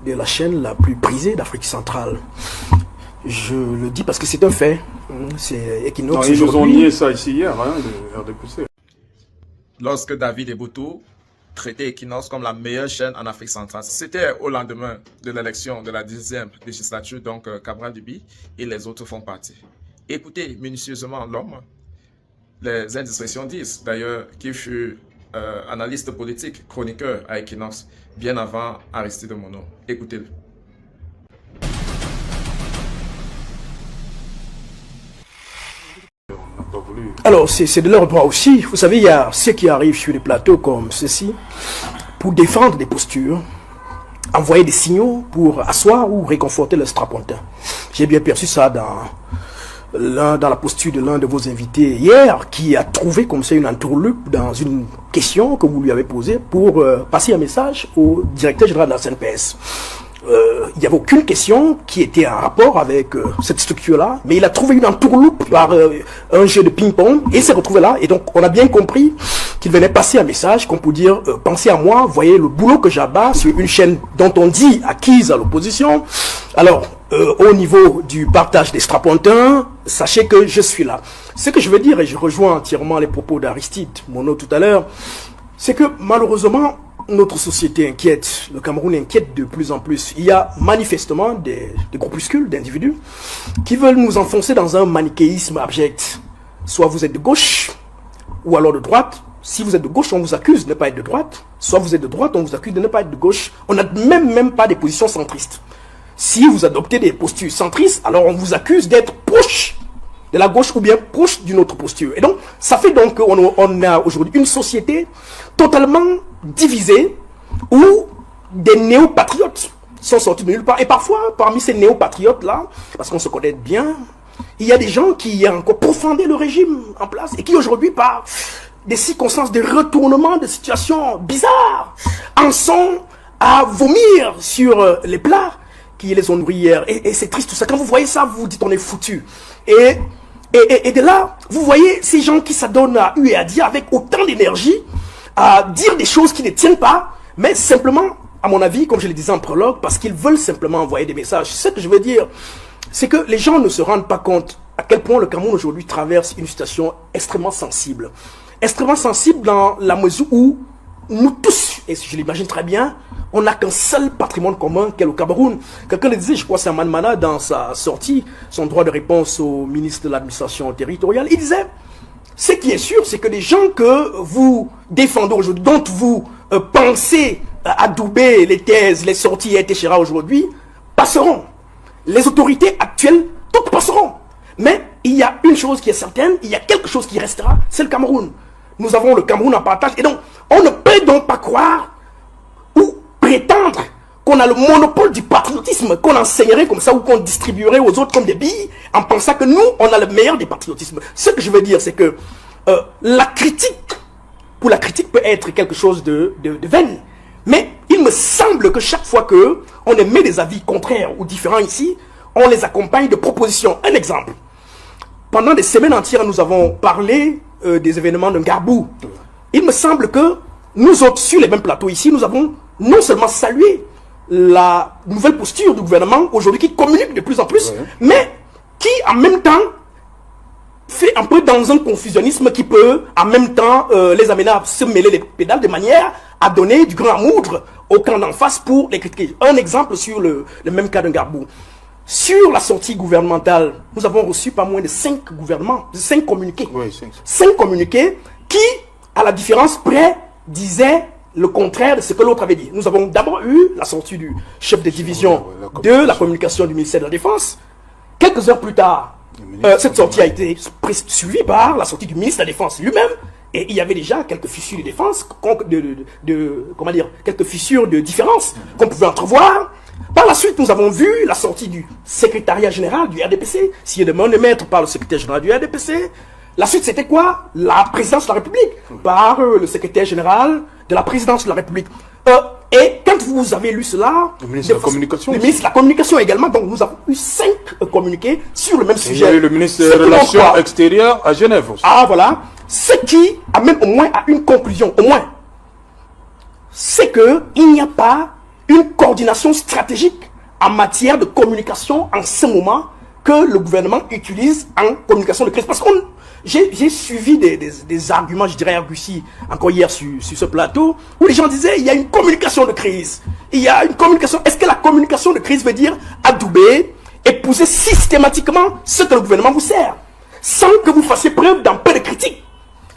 de la chaîne la plus prisée d'Afrique centrale. Je le dis parce que c'est un fait. C'est Equinox. Ils nous ont nié ça ici hier, hein, le RDPC. Lorsque David Eboutou traitait Equinox comme la meilleure chaîne en Afrique centrale, c'était au lendemain de l'élection de la 10e législature, donc Cabral Duby et les autres font partie. Écoutez minutieusement l'homme. Les indiscrétions disent d'ailleurs qu'il fut analyste politique, chroniqueur à Equinox, bien avant Aristide Mono. Écoutez-le. Alors, c'est de leur droit aussi. Vous savez, il y a ceux qui arrivent sur des plateaux comme ceci pour défendre des postures, envoyer des signaux pour asseoir ou réconforter le strapontin. J'ai bien perçu ça dans la posture de l'un de vos invités hier, qui a trouvé comme ça une entourloupe dans une question que vous lui avez posée pour passer un message au directeur général de la CNPS. Il n'y avait aucune question qui était en rapport avec cette structure-là, mais il a trouvé une entourloupe par un jeu de ping-pong et s'est retrouvé là. Et donc, on a bien compris qu'il venait passer un message qu'on peut dire pensez à moi, voyez le boulot que j'abats sur une chaîne dont on dit acquise à l'opposition. Alors, au niveau du partage des strapontins, sachez que je suis là. Ce que je veux dire, et je rejoins entièrement les propos d'Aristide Mono tout à l'heure, c'est que malheureusement, notre société inquiète, le Cameroun inquiète de plus en plus. Il y a manifestement des groupuscules d'individus qui veulent nous enfoncer dans un manichéisme abject. Soit vous êtes de gauche, ou alors de droite. Si vous êtes de gauche, on vous accuse de ne pas être de droite. Soit vous êtes de droite, on vous accuse de ne pas être de gauche. On n'a même pas des positions centristes. Si vous adoptez des postures centristes, alors on vous accuse d'être proche de la gauche ou bien proche d'une autre posture. Et donc, ça fait donc qu'on a aujourd'hui une société totalement divisée où des néo-patriotes sont sortis de nulle part. Et parfois, parmi ces néo-patriotes-là, parce qu'on se connaît bien, il y a des gens qui ont encore profondé le régime en place et qui aujourd'hui, par des circonstances de retournement de situations bizarres, en sont à vomir sur les plats qui les ont nourris hier. Et c'est triste tout ça. Quand vous voyez ça, vous vous dites on est foutu. Et de là, vous voyez ces gens qui s'adonnent à huer et à dire avec autant d'énergie, à dire des choses qui ne tiennent pas, mais simplement, à mon avis, comme je le disais en prologue, parce qu'ils veulent simplement envoyer des messages. Ce que je veux dire, c'est que les gens ne se rendent pas compte à quel point le Cameroun aujourd'hui traverse une situation extrêmement sensible. Extrêmement sensible dans la mesure où nous tous, et je l'imagine très bien, on n'a qu'un seul patrimoine commun qu'est le Cameroun. Quelqu'un le disait, je crois que c'est Aman Mana dans sa sortie, son droit de réponse au ministre de l'administration territoriale, il disait, ce qui est sûr, c'est que les gens que vous défendez aujourd'hui, dont vous pensez adouber les thèses, les sorties et Téchéra aujourd'hui, passeront. Les autorités actuelles, toutes passeront. Mais il y a une chose qui est certaine, il y a quelque chose qui restera, c'est le Cameroun. Nous avons le Cameroun en partage. Et donc, on ne peut donc pas croire ou prétendre qu'on a le monopole du patriotisme, qu'on enseignerait comme ça ou qu'on distribuerait aux autres comme des billes en pensant que nous, on a le meilleur des patriotismes. Ce que je veux dire, c'est que la critique, pour la critique peut être quelque chose de vaine. Mais il me semble que chaque fois qu'on émet des avis contraires ou différents ici, on les accompagne de propositions. Un exemple. Pendant des semaines entières, nous avons parlé des événements de Ngarbou. Il me semble que nous autres, sur les mêmes plateaux ici, nous avons non seulement salué la nouvelle posture du gouvernement aujourd'hui qui communique de plus en plus, mais qui en même temps fait un peu dans un confusionnisme qui peut en même temps les amener à se mêler les pédales de manière à donner du grand moudre au camp d'en face pour les critiquer. Un exemple sur le même cas de Ngarbou. Sur la sortie gouvernementale, nous avons reçu pas moins de 5 communiqués. Oui, 5 communiqués qui, à la différence près, disaient le contraire de ce que l'autre avait dit. Nous avons d'abord eu la sortie du chef de division de la communication du ministère de la Défense. Quelques heures plus tard, cette sortie a été suivie par la sortie du ministre de la Défense lui-même. Et il y avait déjà quelques fissures de défense, comment dire, quelques fissures de différence qu'on pouvait entrevoir. Par la suite, nous avons vu la sortie du secrétariat général du RDPC, signé de main de maître par le secrétaire général du RDPC. La suite, c'était quoi? La présidence de la République, par le secrétaire général de la présidence de la République. Et quand vous avez lu cela... Le ministre de la Communication. Le ministre de la Communication également. Donc, nous avons eu 5 communiqués sur le même sujet. Il y a eu le ministre des Relations extérieures à Genève aussi. Ah, voilà. Ce qui amène au moins à une conclusion, au moins. C'est qu'il n'y a pas une coordination stratégique en matière de communication en ce moment que le gouvernement utilise en communication de crise. Parce que j'ai suivi des arguments, je dirais, argutis encore hier sur ce plateau, où les gens disaient il y a une communication de crise. Il y a une communication. Est-ce que la communication de crise veut dire adouber, épouser systématiquement ce que le gouvernement vous sert, sans que vous fassiez preuve d'un peu de critique?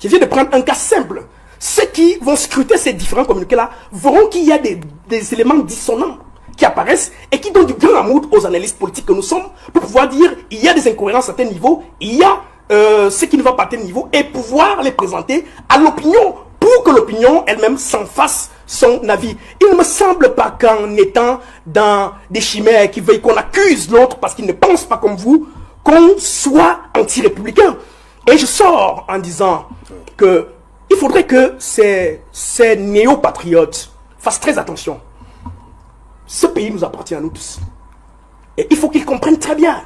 Je viens de prendre un cas simple. Ceux qui vont scruter ces différents communiqués-là verront qu'il y a des éléments dissonants qui apparaissent et qui donnent du grand amour aux analystes politiques que nous sommes pour pouvoir dire il y a des incohérences à tel niveau, il y a ce qui ne va pas à tel niveau et pouvoir les présenter à l'opinion pour que l'opinion elle-même s'en fasse son avis. Il ne me semble pas qu'en étant dans des chimères qui veulent qu'on accuse l'autre parce qu'il ne pense pas comme vous, qu'on soit anti-républicain. Et je sors en disant que il faudrait que ces néo-patriotes fassent très attention. Ce pays nous appartient à nous tous. Et il faut qu'ils comprennent très bien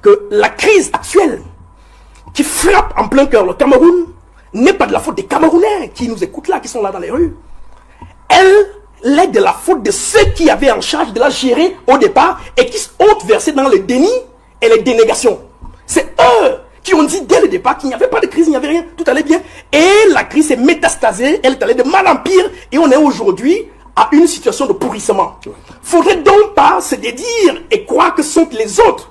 que la crise actuelle qui frappe en plein cœur le Cameroun n'est pas de la faute des Camerounais qui nous écoutent là, qui sont là dans les rues. Elle est de la faute de ceux qui avaient en charge de la gérer au départ et qui ont versé dans le déni et les dénégations. C'est eux qui ont dit dès le départ qu'il n'y avait pas de crise, il n'y avait rien, tout allait bien. Et la crise s'est métastasée, elle est allée de mal en pire et on est aujourd'hui à une situation de pourrissement. Faudrait donc pas se dédire et croire que ce sont les autres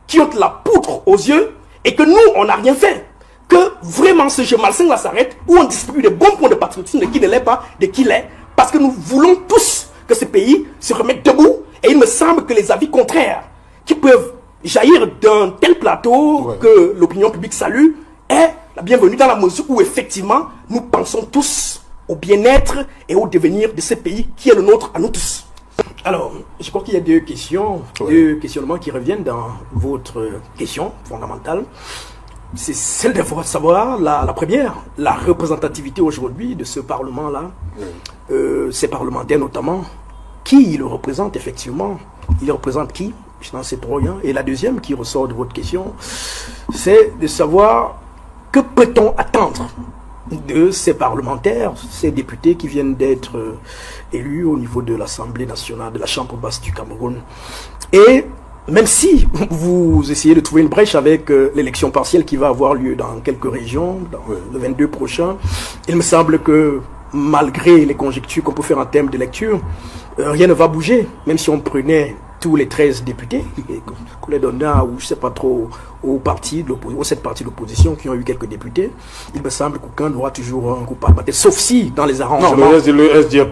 qui ont la poutre aux yeux et que nous, on n'a rien fait. Que vraiment ce jeu malsain là s'arrête, où on distribue des bons points de patriotisme de qui ne l'est pas, de qui l'est, parce que nous voulons tous que ce pays se remette debout et il me semble que les avis contraires qui peuvent jaillir d'un tel plateau que l'opinion publique salue est la bienvenue dans la mesure où effectivement nous pensons tous au bien-être et au devenir de ce pays qui est le nôtre à nous tous. Alors, je crois qu'il y a deux questions, deux questionnements qui reviennent dans votre question fondamentale. C'est celle de savoir, la première, la représentativité aujourd'hui de ce Parlement-là, ces parlementaires notamment, qui le représentent effectivement, il représente qui? Je n'en sais trop rien. Et la deuxième qui ressort de votre question, c'est de savoir que peut-on attendre de ces parlementaires, ces députés qui viennent d'être élus au niveau de l'Assemblée nationale, de la Chambre basse du Cameroun. Et même si vous essayez de trouver une brèche avec l'élection partielle qui va avoir lieu dans quelques régions, dans le 22 prochain, il me semble que malgré les conjectures qu'on peut faire en termes de lecture, rien ne va bouger, même si on prenait tous les 13 députés, qu'on les donnait ou je ne sais pas trop aux partis de l'opposition, aux 7 partis de l'opposition qui ont eu quelques députés, il me semble qu'aucun aura toujours un coupable, sauf si dans les arrangements. Non, le SDF,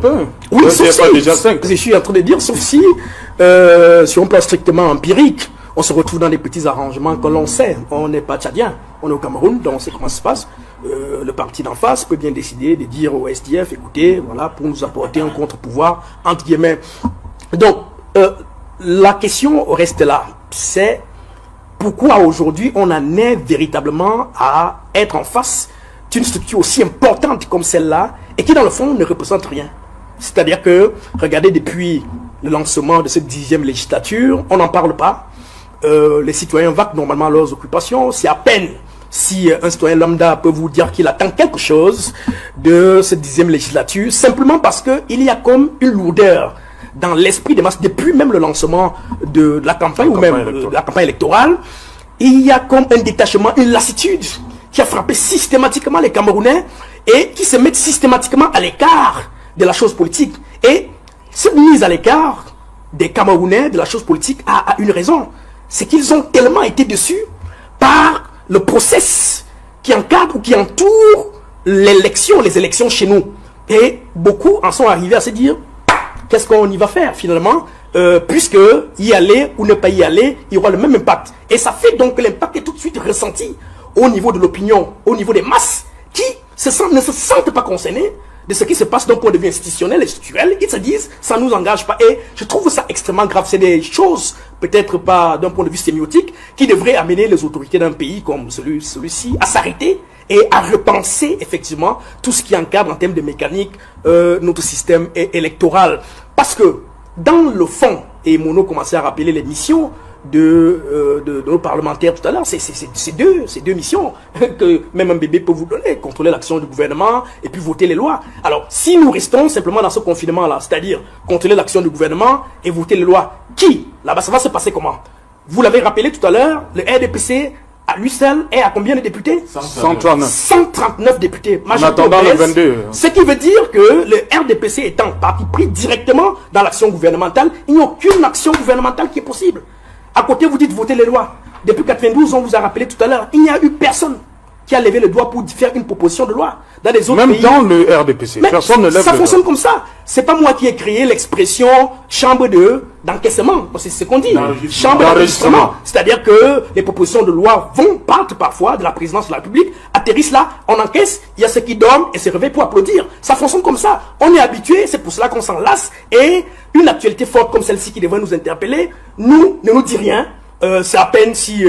oui, le sauf SDF a déjà 5. Je suis en train de dire, sauf si, sur un plan strictement empirique, on se retrouve dans des petits arrangements que l'on sait. On n'est pas tchadien, on est au Cameroun, donc on sait comment ça se passe. Le parti d'en face peut bien décider de dire au SDF, écoutez, voilà, pour nous apporter un contre-pouvoir, entre guillemets. Donc, la question reste là, c'est pourquoi aujourd'hui on en est véritablement à être en face d'une structure aussi importante comme celle-là et qui dans le fond ne représente rien. C'est-à-dire que, regardez, depuis le lancement de cette 10e législature, on n'en parle pas. Les citoyens vaquent normalement leurs occupations, c'est à peine si un citoyen lambda peut vous dire qu'il attend quelque chose de cette 10e législature, simplement parce qu'il y a comme une lourdeur dans l'esprit des masses, depuis même le lancement de la campagne, ou même de la campagne électorale, il y a comme un détachement, une lassitude qui a frappé systématiquement les Camerounais et qui se mettent systématiquement à l'écart de la chose politique. Et cette mise à l'écart des Camerounais de la chose politique a une raison. C'est qu'ils ont tellement été déçus par le process qui encadre ou qui entoure l'élection, les élections chez nous. Et beaucoup en sont arrivés à se dire, qu'est-ce qu'on y va faire finalement, puisque y aller ou ne pas y aller, il y aura le même impact. Et ça fait donc que l'impact est tout de suite ressenti au niveau de l'opinion, au niveau des masses, qui ne se sentent pas concernés de ce qui se passe d'un point de vue institutionnel et structurel. Ils se disent, ça ne nous engage pas. Et je trouve ça extrêmement grave. C'est des choses, peut-être pas d'un point de vue sémiotique, qui devraient amener les autorités d'un pays comme celui-ci à s'arrêter et à repenser effectivement tout ce qui encadre en termes de mécanique notre système électoral. Parce que dans le fond, et Mono commençait à rappeler les missions de nos parlementaires tout à l'heure. C'est deux missions que même un bébé peut vous donner. Contrôler l'action du gouvernement et puis voter les lois. Alors, si nous restons simplement dans ce confinement-là, c'est-à-dire contrôler l'action du gouvernement et voter les lois, qui là-bas, ça va se passer comment? Vous l'avez rappelé tout à l'heure, le RDPC, à lui seul, est à combien de députés? 139. 139 députés. En attendant le 22. Ce qui veut dire que le RDPC étant parti pris directement dans l'action gouvernementale, il n'y a aucune action gouvernementale qui est possible. À côté, vous dites voter les lois. Depuis 92, on vous a rappelé tout à l'heure, il n'y a eu personne qui a levé le doigt pour faire une proposition de loi. Dans les autres pays, dans le RDPC, mais personne ne lève ça le fonctionne doigt. comme ça. C'est pas moi qui ai créé l'expression chambre d'encaissement. C'est ce qu'on dit. Chambre d'enregistrement. C'est-à-dire que les propositions de loi partent parfois de la présidence de la République, atterrissent là, on encaisse, il y a ceux qui dorment et se réveillent pour applaudir. Ça fonctionne comme ça. On est habitué, c'est pour cela qu'on s'en lasse. Et une actualité forte comme celle-ci qui devrait nous interpeller, ne nous dit rien. C'est à peine si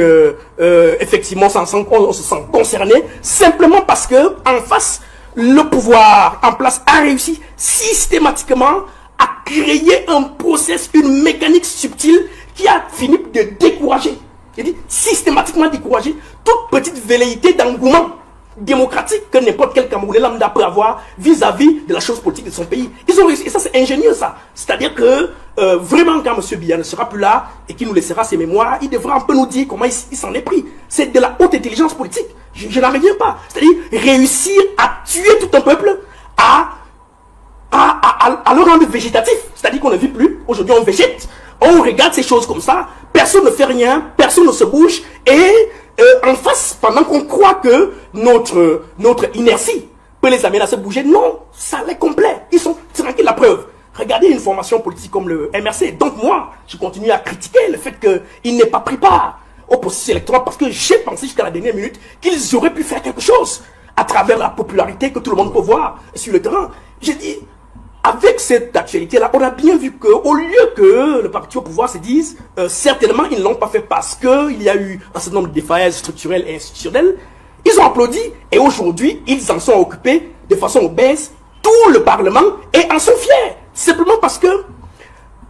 effectivement on se sent concerné, simplement parce que en face, le pouvoir en place a réussi systématiquement à créer un process, une mécanique subtile qui a fini de décourager, je dis systématiquement décourager toute petite velléité d'engouement démocratique que n'importe quel Camerounais lambda peut avoir vis-à-vis de la chose politique de son pays. Ils ont réussi, et ça c'est ingénieux ça. C'est-à-dire que vraiment quand M. Biya ne sera plus là et qu'il nous laissera ses mémoires, il devra un peu nous dire comment il s'en est pris. C'est de la haute intelligence politique. Je n'en reviens pas. C'est-à-dire réussir à tuer tout un peuple, à le rendre végétatif. C'est-à-dire qu'on ne vit plus. Aujourd'hui on végète. On regarde ces choses comme ça. Personne ne fait rien. Personne ne se bouge. Et en face, pendant qu'on croit que notre inertie peut les amener à se bouger, non, ça l'est complet. Ils sont tranquilles. La preuve. Regardez une formation politique comme le MRC. Donc moi, je continue à critiquer le fait qu'il n'ait pas pris part au processus électoral parce que j'ai pensé jusqu'à la dernière minute qu'ils auraient pu faire quelque chose à travers la popularité que tout le monde peut voir sur le terrain. J'ai dit, avec cette actualité-là, on a bien vu qu'au lieu que le parti au pouvoir se dise, certainement ils ne l'ont pas fait parce qu'il y a eu un certain nombre de défaillances structurelles et institutionnelles, ils ont applaudi et aujourd'hui, ils en sont occupés de façon obèse, tout le Parlement, et en sont fiers. Simplement parce que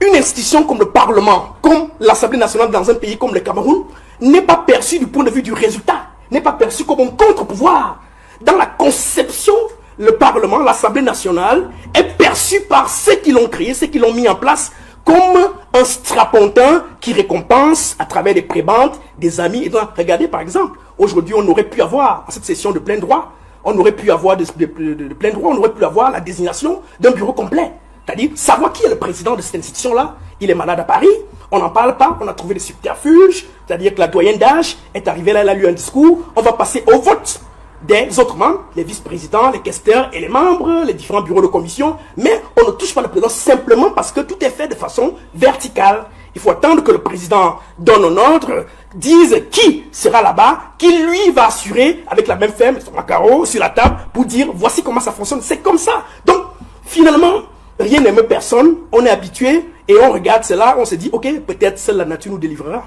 une institution comme le Parlement, comme l'Assemblée nationale dans un pays comme le Cameroun, n'est pas perçue du point de vue du résultat, n'est pas perçue comme un contre-pouvoir. Dans la conception, le Parlement, l'Assemblée nationale, est perçu par ceux qui l'ont créé, ceux qui l'ont mis en place, comme un strapontin qui récompense à travers des prébendes, des amis. Et donc, regardez par exemple, aujourd'hui on aurait pu avoir, à cette session de plein droit, on aurait pu avoir de plein droit, on aurait pu avoir la désignation d'un bureau complet. C'est-à-dire, savoir qui est le président de cette institution-là, il est malade à Paris, on n'en parle pas, on a trouvé des subterfuges, c'est-à-dire que la doyenne d'âge est arrivée là, elle a lu un discours, on va passer au vote des autres membres, les vice-présidents, les questeurs et les membres, les différents bureaux de commission, mais on ne touche pas le président simplement parce que tout est fait de façon verticale. Il faut attendre que le président donne un ordre, dise qui sera là-bas, qui lui va assurer avec la même ferme, son macarot sur la table, pour dire voici comment ça fonctionne. C'est comme ça. Donc, finalement, rien n'aime personne, on est habitué et on regarde cela, on se dit ok, peut-être seule la nature nous délivrera.